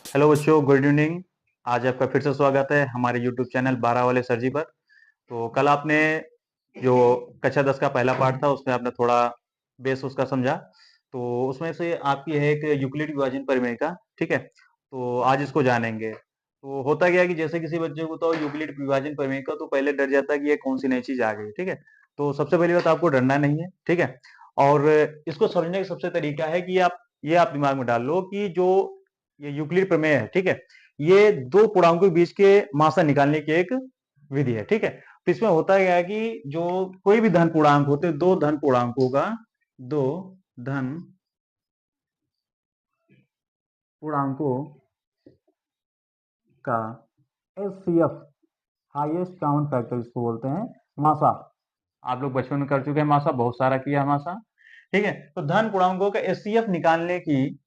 Hello बच्चों, good evening. आज आपका फिर से स्वागत है हमारे यूट्यूब चैनल 12 वाले सर जी पर। तो कल आपने जो कक्षा 10 का पहला पार्ट था उसमें आपने थोड़ा बेस उसका समझा। तो उसमें से आपकी है एक यूक्लिड विभाजन प्रमेय का, ठीक है। तो आज इसको जानेंगे। तो होता क्या है कि जैसे किसी बच्चे को तो यूक्लिड विभाजन प्रमेय का तो पहले डर जाता है कि ये कौन सी नई चीज आ गई, ठीक है। तो सबसे पहली बात, आपको डरना नहीं है, ठीक है। और इसको समझने का सबसे तरीका है कि आप दिमाग में डाल लो कि जो ये यूक्लिड प्रमेय है, ठीक है, ये दो पूर्णांकों के बीच के मासा निकालने की एक विधि है, ठीक है। तो इसमें होता क्या है कि जो कोई भी धन पूर्णांक होते हैं, दो धन पूर्णांकों का एचसीएफ, हाईएस्ट कॉमन फैक्टर इसको बोलते हैं, मासा। आप लोग बचपन में कर चुके हैं, मासा बहुत सारा किया है मासा, ठीक है। तो धन पूर्णांकों का एचसीएफ निकालने की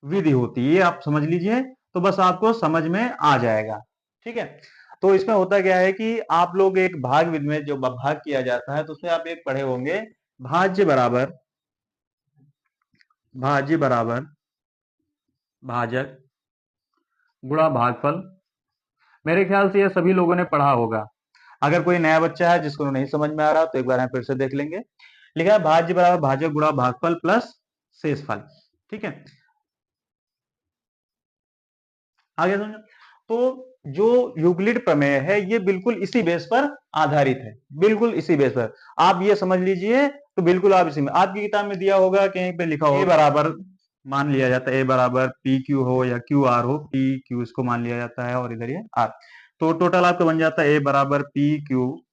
विधि होती है, ये आप समझ लीजिए। तो बस आपको समझ में आ जाएगा, ठीक है। तो इसमें होता क्या है कि आप लोग एक भाग विधि में जो भाग किया जाता है तो उसमें आप एक पढ़े होंगे, भाज्य बराबर भाज्य बराबर भाजक गुणा भागफल। मेरे ख्याल से ये सभी लोगों ने पढ़ा होगा। अगर कोई नया बच्चा है जिसको नहीं समझ में आ रहा तो एक बार हम फिर से देख लेंगे। लिखा है भाज्य बराबर भाजक गुणा भागफल प्लस शेषफल, ठीक है। आगे समझो। तो जो यूक्लिड प्रमेय है ये बिल्कुल इसी बेस पर आधारित है, बिल्कुल इसी बेस पर। आप ये समझ लीजिए। तो बिल्कुल आप इसी में, आपकी किताब में दिया होगा, कहीं पे लिखा होगा ए बराबर, मान लिया जाता है ए बराबर पी क्यू हो या क्यू आर हो, पी क्यू इसको मान लिया जाता है और इधर ये आर। तो टोटल आपका बन जाता है ए बराबर पी क्यू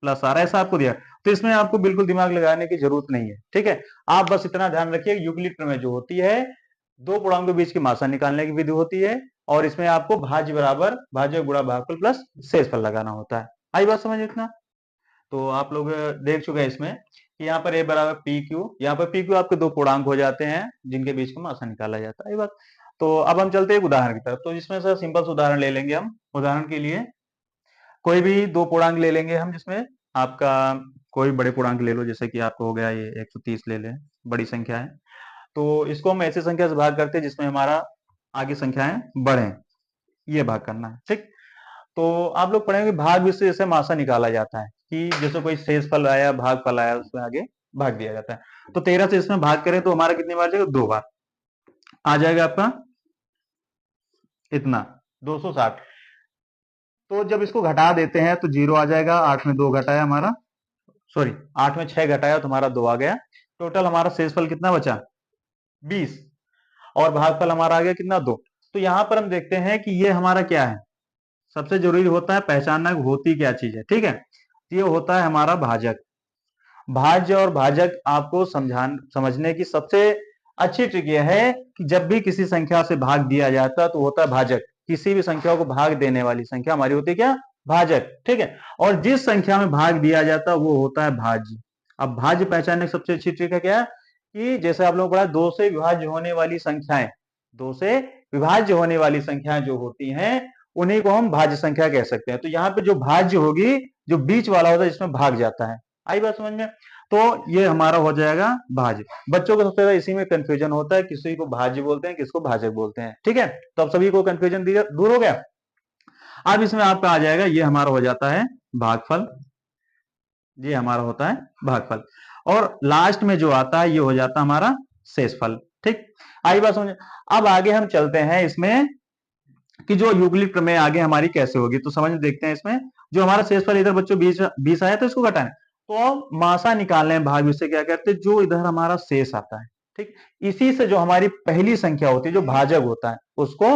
प्लस आर, ऐसा आपको दिया। तो इसमें आपको बिल्कुल दिमाग लगाने की जरूरत नहीं है, ठीक है। आप बस इतना ध्यान रखिए, यूक्लिड प्रमेय जो होती है दो पूर्णांकों के बीच की मासा निकालने की विधि होती है, और इसमें आपको भाज्य बराबर भाज्य गुणा भागफल प्लस शेषफल लगाना होता है। आई बात समझ इतना। तो आप लोग देख चुके हैं इसमें कि यहाँ पर ए बराबर पी क्यू, यहाँ पर पी क्यू आपके दो पूर्णांक हो जाते हैं जिनके बीच का मासा निकाला जाता है, ये बात। तो अब हम चलते हैं एक उदाहरण की तरफ। तो इसमें से सिंपल सा उदाहरण ले लेंगे हम। उदाहरण के लिए कोई भी दो पूर्णांक ले लेंगे हम, जिसमें आपका कोई बड़े पूर्णांक ले लो, जैसे कि आपको हो गया ये 130 ले लें, बड़ी संख्या है। तो इसको हम ऐसी संख्या से भाग करते हैं जिसमें हमारा आगे संख्याएं बढ़े, ये भाग करना है, ठीक। तो आप लोग पढ़ेंगे भाग विधि से जैसे मासा निकाला जाता है कि जैसे कोई शेष फल आया, भाग फल आया, उसमें आगे भाग दिया जाता है। तो 13 से इसमें भाग करें तो हमारा कितनी बार जाएगा, दो बार आ जाएगा आपका इतना, 260। तो जब इसको घटा देते हैं तो जीरो आ जाएगा, 8 में 2 घटाया हमारा, सॉरी 8 में 6 घटाया तो हमारा 2 आ गया। टोटल हमारा शेषफल कितना बचा, 20। और भागफल हमारा आ गया कितना, 2। तो यहां पर हम देखते हैं कि ये हमारा क्या है, सबसे जरूरी होता है पहचानना कि होती क्या चीज है, ठीक है। ये होता है हमारा भाजक। भाज्य और भाजक आपको समझने की सबसे अच्छी ट्रिक यह है कि जब भी किसी संख्या से भाग दिया जाता है तो होता है भाजक। किसी भी संख्या को भाग देने वाली संख्या हमारी होती है क्या, भाजक, ठीक है। और जिस संख्या में भाग दिया जाता है वो होता है भाज्य। अब भाज्य पहचानने की सबसे अच्छी ट्रिक है क्या, कि जैसे आप लोगों को पढ़ा, दो से विभाज्य होने वाली संख्याएं, दो से विभाज्य होने वाली संख्याएं जो होती हैं उन्हीं को हम भाज्य संख्या कह सकते हैं। तो यहाँ पे जो भाज्य होगी, जो बीच वाला होता है जिसमें भाग जाता है। आई बात समझ में। तो ये हमारा हो जाएगा भाज्य। बच्चों को सबसे ज्यादा इसी में कंफ्यूजन होता है, किसी को भाज्य बोलते हैं, किसको भाजक बोलते हैं, ठीक है। तो अब सभी को कंफ्यूजन दूर हो गया। अब इसमें आपका आ जाएगा, ये हमारा हो जाता है भागफल, ये हमारा होता है भागफल। और लास्ट में जो आता है ये हो जाता है हमारा शेषफल, ठीक। आई बात समझ। अब आगे हम चलते हैं इसमें कि जो यूक्लिड प्रमेय आगे हमारी कैसे होगी, तो समझ देखते हैं इसमें। जो हमारा शेषफल इधर बच्चों 20 आया तो इसको घटाना, तो मासा निकालने भाग से क्या करते हैं, जो इधर हमारा शेष आता है, ठीक, इसी से जो हमारी पहली संख्या होती है जो भाजक होता है उसको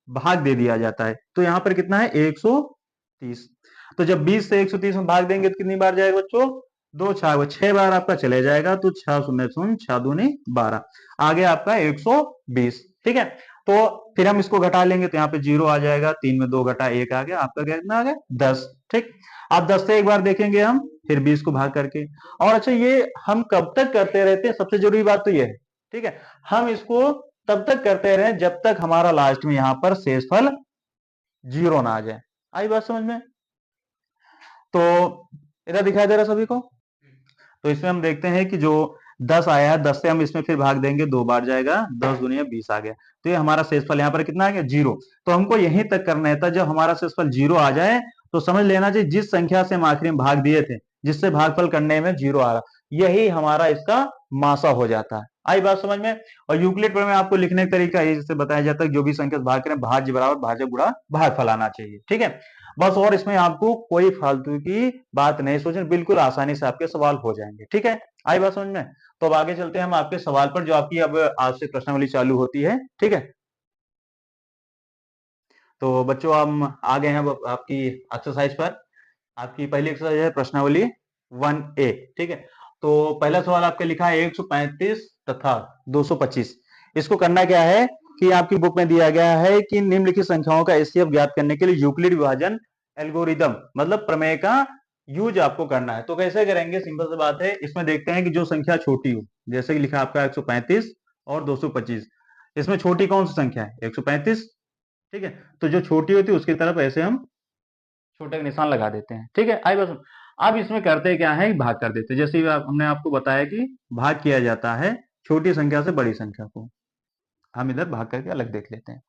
भाग दे दिया जाता है। तो यहां पर कितना है, 130। तो जब 20 से 130 में भाग देंगे तो कितनी बार जाएगा बच्चों, दो छह, वो 6 बार आपका चले जाएगा। तो 6 शून्य शून्य, 6 दूनी 12, आगे आपका 120, ठीक है। तो फिर हम इसको घटा लेंगे तो यहाँ पे जीरो आ जाएगा, 3 में 2 घटा 1 आ गया, आपका कितना आ गया, 10, ठीक। अब 10 से एक बार देखेंगे हम, फिर 20 को भाग करके। और अच्छा, ये हम कब तक करते रहते हैं, सबसे जरूरी बात तो ये है, ठीक है। हम इसको तब तक करते रहे जब तक हमारा लास्ट में यहाँ पर शेषफल जीरो ना आ जाए। आई बात समझ में। तो इधर दिखाई दे रहा सभी को। तो इसमें हम देखते हैं कि जो 10 आया है, 10 से हम इसमें फिर भाग देंगे, 2 बार जाएगा, 10 दुनिया 20 आ गया। तो ये हमारा शेषफल यहाँ पर कितना आ गया, 0। तो हमको यहीं तक करना है था, जब हमारा शेषफल 0 आ जाए तो समझ लेना चाहिए जिस संख्या से हम आखिरी में भाग दिए थे, जिससे भागफल करने में 0 आ रहा, यही हमारा इसका मासा हो जाता है। आई बात समझ में। और यूक्लिड में आपको लिखने का तरीका ये जैसे बताया जाता है, जो भी संख्या से भाग करें, भाज्य बराबर भाजक गुणा भागफल आना चाहिए, ठीक है। बस, और इसमें आपको कोई फालतू की बात नहीं सोचनी, बिल्कुल आसानी से आपके सवाल हो जाएंगे, ठीक है। आई बात समझ में। तो अब आगे चलते हैं हम आपके सवाल पर, जो आपकी अब आज से प्रश्नावली चालू होती है, ठीक है। तो बच्चों हम आ गए हैं अब आपकी एक्सरसाइज पर। आपकी पहली एक्सरसाइज है प्रश्नावली 1A, ठीक है। तो पहला सवाल आपके लिखा है 135 तथा 225। इसको करना क्या है कि आपकी बुक में दिया गया है कि निम्नलिखित संख्याओं का एचसीएफ ज्ञात करने के लिए यूक्लिड विभाजन एल्गोरिदम मतलब प्रमेय का यूज आपको करना है। तो कैसे करेंगे, सिंपल सी बात है। इसमें देखते हैं कि जो संख्या छोटी हो, जैसे कि लिखा आपका 135 और 225, इसमें छोटी कौन सी संख्या है, 135, ठीक है। तो जो छोटी होती है उसकी तरफ ऐसे हम छोटे का निशान लगा देते हैं, ठीक है। आई बस, अब इसमें करते क्या है, भाग कर देते हैं। जैसे हमने आपको बताया कि भाग किया जाता है छोटी संख्या से बड़ी संख्या को, हम इधर भाग करके अलग देख लेते हैं।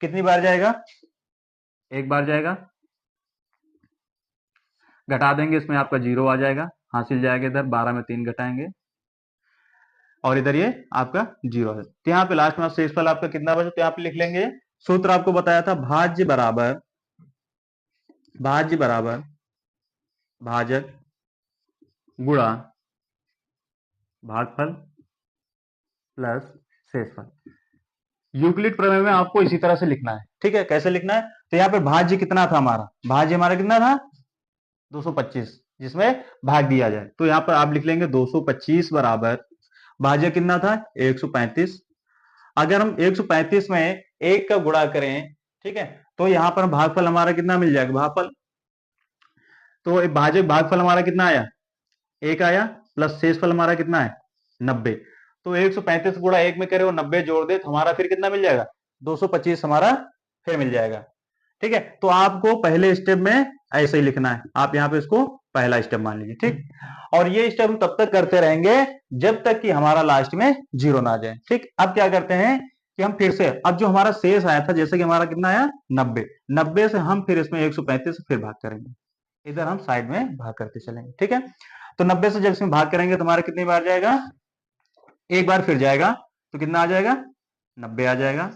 कितनी बार जाएगा, एक बार जाएगा, घटा देंगे, इसमें आपका 0 आ जाएगा, हासिल जाएगा, इधर 12 में 3 घटाएंगे और इधर ये आपका 0 है। तो यहाँ पे लास्ट में शेषफल आपका कितना बचा, तो यहाँ पे लिख लेंगे। सूत्र आपको बताया था, भाज्य बराबर भाजक गुणा भागफल प्लस शेषफल। यूक्लिड प्रमेय में आपको इसी तरह से लिखना है, ठीक है। कैसे लिखना है, तो यहाँ पे भाज्य कितना था हमारा, भाज्य हमारा कितना था 225, जिसमें भाग दिया जाए। तो यहाँ पर आप लिख लेंगे 225 बराबर भाज्य कितना था 135। अगर हम 135 में 1 का गुणा करें, ठीक है, तो यहाँ पर भागफल हमारा कितना मिल जाएगा, भागफल। तो भाज्य भागफल हमारा कितना आया, 1 आया, प्लस शेषफल हमारा कितना है 90। तो 135 गुणा 1 में करे वो 90 जोड़ दे तो हमारा फिर कितना मिल जाएगा, 225 हमारा फिर मिल जाएगा, ठीक है। तो आपको पहले स्टेप में ऐसे ही लिखना है, आप यहाँ पे इसको पहला स्टेप मान लीजिए, ठीक। और ये स्टेप हम तब तक करते रहेंगे जब तक कि हमारा लास्ट में 0 ना आ जाए, ठीक। अब क्या करते हैं कि हम फिर से, अब जो हमारा शेष आया था, जैसे कि हमारा कितना आया 90 से हम फिर इसमें 135 से फिर भाग करेंगे, इधर हम साइड में भाग करते चलेंगे, ठीक है। तो 90 से जब इसमें भाग करेंगे तो हमारा कितनी बार जाएगा, एक बार फिर जाएगा, तो कितना आ जाएगा 90 आ जाएगा।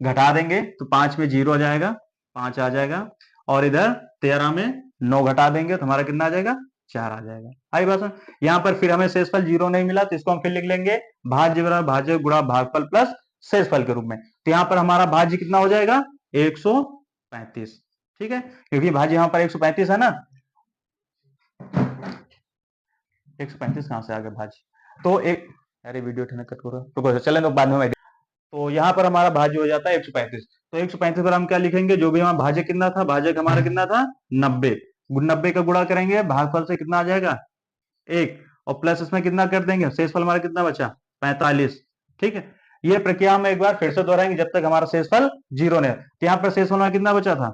घटा देंगे तो 5 में 0 आ जाएगा, 5 आ जाएगा, और इधर 13 में 9 घटा देंगे तो हमारा कितना आ जाएगा 4 आ जाएगा। आई बात। यहाँ पर फिर हमें शेषफल 0 नहीं मिला तो इसको हम फिर लिख लेंगे भाज्य बराबर भाज्य गुणा भागफल प्लस शेषफल के रूप में। तो यहाँ पर हमारा भाज्य कितना हो जाएगा 135, ठीक है, क्योंकि भाज्य यहाँ पर 135 है ना। 135 कहां से आ गया भाज्य, तो एक, अरे वीडियो ठंडा कट हो रहा, तो चलें तो बाद में। तो यहाँ पर हमारा भाज्य हो जाता है 135। तो 135 पर हम क्या लिखेंगे, जो भी हमारा भाज्य कितना था, भाजक हमारा कितना था 90, 90 का गुणा करेंगे भागफल से कितना आ जाएगा 1, और प्लस इसमें कितना कर देंगे, शेषफल हमारा कितना बचा 45, ठीक है। ये प्रक्रिया हम एक बार फिर से दोहराएंगे जब तक हमारा शेषफल 0 नहीं। तो यहाँ पर शेषफल हमारा कितना बचा था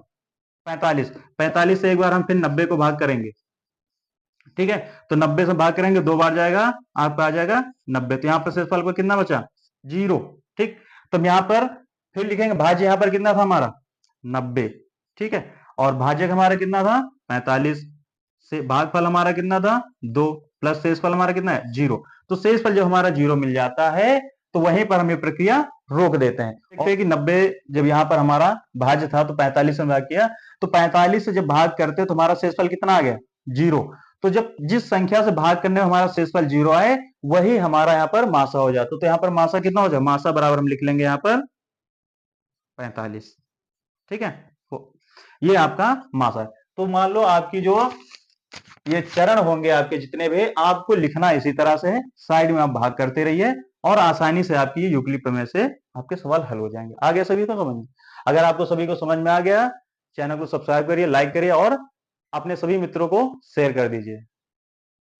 45, 45 से एक बार हम फिर 90 को भाग करेंगे, ठीक है। तो 90 से भाग करेंगे, 2 बार जाएगा, आपका आ जाएगा 90। तो यहाँ पर शेषफल को कितना बचा 0, ठीक। तो यहाँ पर फिर लिखेंगे भाज्य यहाँ पर कितना था हमारा 90, ठीक है, और भाजक हमारा कितना था 45, से भागफल हमारा कितना था 2, प्लस शेषफल हमारा कितना है 0। तो शेषफल जब हमारा 0 मिल जाता है तो वहीं पर हम ये प्रक्रिया रोक देते हैं। देखते हैं कि 90 जब यहाँ पर हमारा भाज्य था तो 45 में भाग किया, तो 45 से जब भाग करते तो हमारा शेषफल कितना आ गया 0। तो जब जिस संख्या से भाग करने में हमारा शेषफल 0 आए वही हमारा यहाँ पर मासा हो जाता है। तो यहाँ पर मासा कितना हो जाए, मासा बराबर हम लिख लेंगे यहाँ पर 45, ठीक है। तो ये आपका मासा है। तो मान लो आपकी जो ये चरण होंगे आपके जितने भी, आपको लिखना इसी तरह से है, साइड में आप भाग करते रहिए और आसानी से आपकी ये यूक्लिड प्रमेय से आपके सवाल हल हो जाएंगे। आ गया सभी को समझ में? अगर आपको सभी को समझ में आ गया, चैनल को सब्सक्राइब करिए, लाइक करिए और अपने सभी मित्रों को शेयर कर दीजिए।